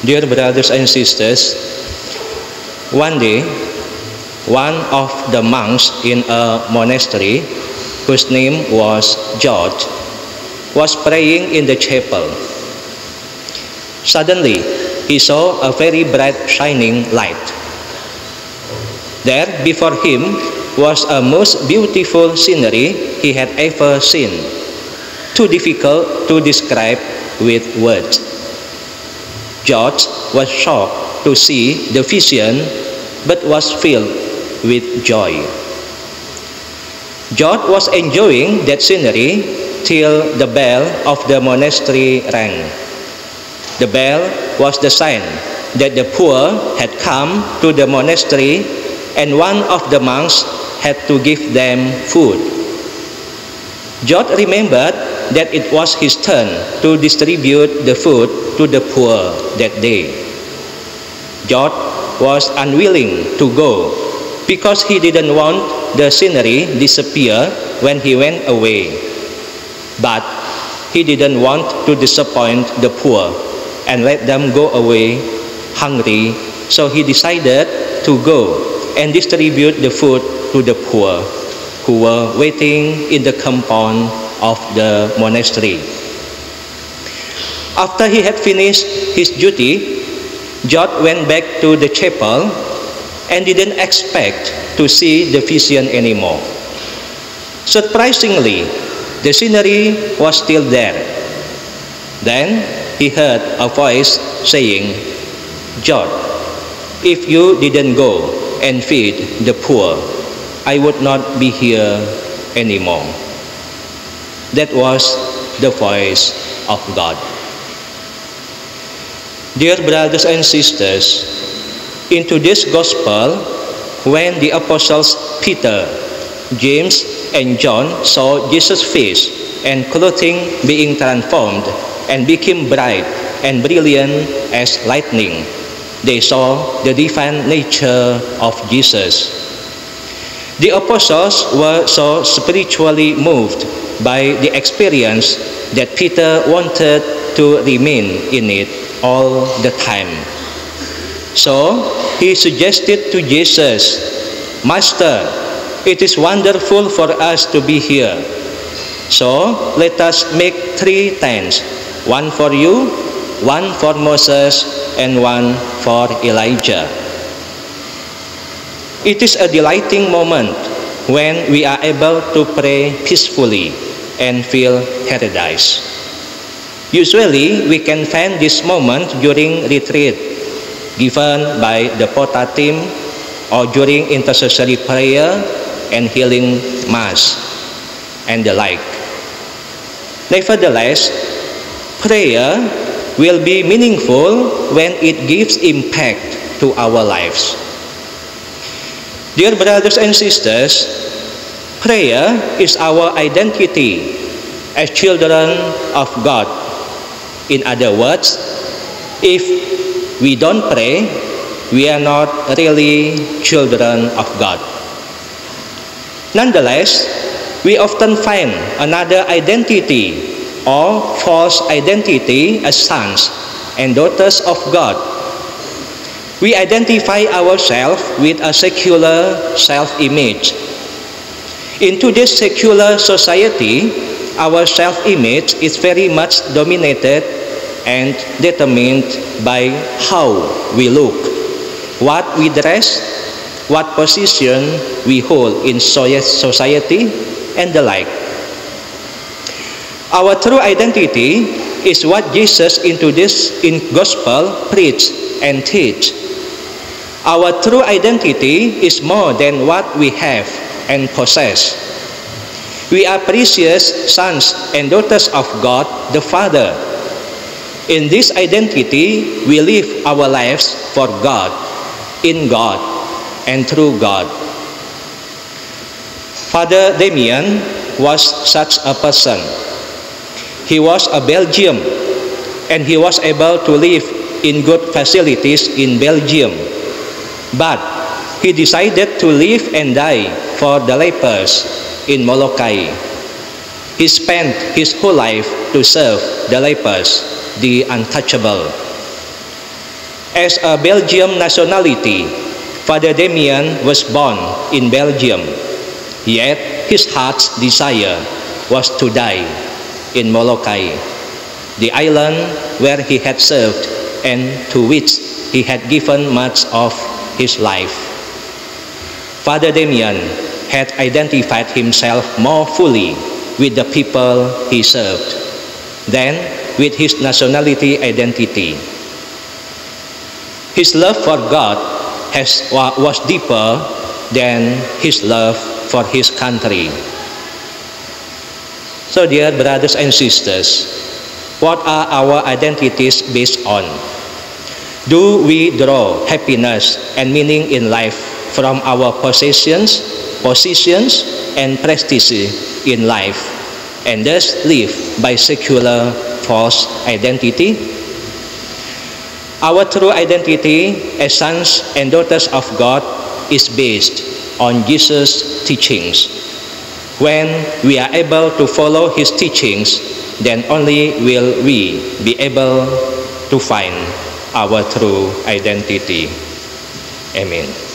Dear brothers and sisters, one day, one of the monks in a monastery, whose name was George, was praying in the chapel. Suddenly, he saw a very bright shining light. There, before him, was a most beautiful scenery he had ever seen, too difficult to describe with words. George was shocked to see the vision, but was filled with joy. George was enjoying that scenery till the bell of the monastery rang. The bell was the sign that the poor had come to the monastery, and one of the monks had to give them food. George remembered that it was his turn to distribute the food to the poor that day. George was unwilling to go because he didn't want the scenery disappear when he went away. But he didn't want to disappoint the poor and let them go away hungry, so he decided to go and distribute the food to the poor who were waiting in the compound of the monastery. After he had finished his duty, George went back to the chapel and didn't expect to see the vision anymore. Surprisingly, the scenery was still there. Then he heard a voice saying, "George, if you didn't go and feed the poor, I would not be here anymore." That was the voice of God. Dear brothers and sisters, in today's gospel, when the apostles Peter, James, and John saw Jesus' face and clothing being transformed and became bright and brilliant as lightning, they saw the divine nature of Jesus. The apostles were so spiritually moved by the experience that Peter wanted to remain in it all the time. So he suggested to Jesus, "Master, it is wonderful for us to be here. So let us make 3 tents, one for you, one for Moses, and one for Elijah." It is a delighting moment when we are able to pray peacefully and feel paradise. Usually, we can find this moment during retreat given by the POTA team or during intercessory prayer and healing mass and the like. Nevertheless, prayer will be meaningful when it gives impact to our lives. Dear brothers and sisters, prayer is our identity as children of God. In other words, if we don't pray, we are not really children of God. Nonetheless, we often find another identity or false identity as sons and daughters of God. We identify ourselves with a secular self-image. In today's secular society, our self-image is very much dominated and determined by how we look, what we dress, what position we hold in society, and the like. Our true identity is what Jesus in gospel preach and teach. Our true identity is more than what we have and possess. We are precious sons and daughters of God the Father. In this identity, we live our lives for God, in God, and through God. Father Damien was such a person. He was a Belgian, and he was able to live in good facilities in Belgium. But he decided to live and die for the lepers in Molokai. He spent his whole life to serve the lepers, the untouchable. As a Belgian nationality, Father Damien was born in Belgium, yet his heart's desire was to die in Molokai, the island where he had served and to which he had given much of his life. Father Damien had identified himself more fully with the people he served than with his nationality identity. His love for God was deeper than his love for his country. So, dear brothers and sisters, what are our identities based on? Do we draw happiness and meaning in life from our possessions, positions, and prestige in life, and thus live by secular false identity? Our true identity as sons and daughters of God is based on Jesus' teachings. When we are able to follow his teachings, then only will we be able to find our true identity. Amen.